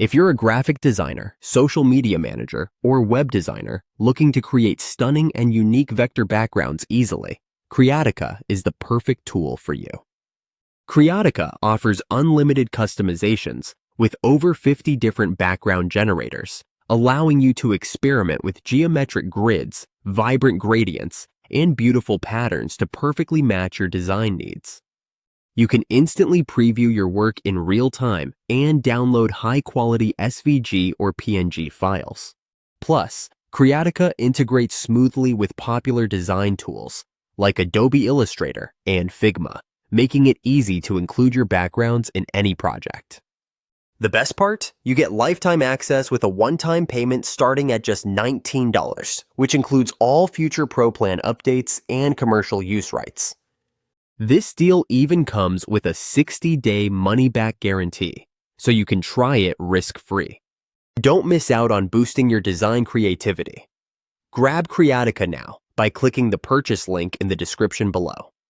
If you're a graphic designer, social media manager, or web designer looking to create stunning and unique vector backgrounds easily, Creatica is the perfect tool for you. Creatica offers unlimited customizations with over 50 different background generators, allowing you to experiment with geometric grids, vibrant gradients, and beautiful patterns to perfectly match your design needs. You can instantly preview your work in real time and download high-quality SVG or PNG files. Plus, Creatica integrates smoothly with popular design tools like Adobe Illustrator and Figma, making it easy to include your backgrounds in any project. The best part? You get lifetime access with a one-time payment starting at just $19, which includes all future Pro Plan updates and commercial use rights. This deal even comes with a 60-day money-back guarantee, so you can try it risk-free. Don't miss out on boosting your design creativity. Grab Creatica now by clicking the purchase link in the description below.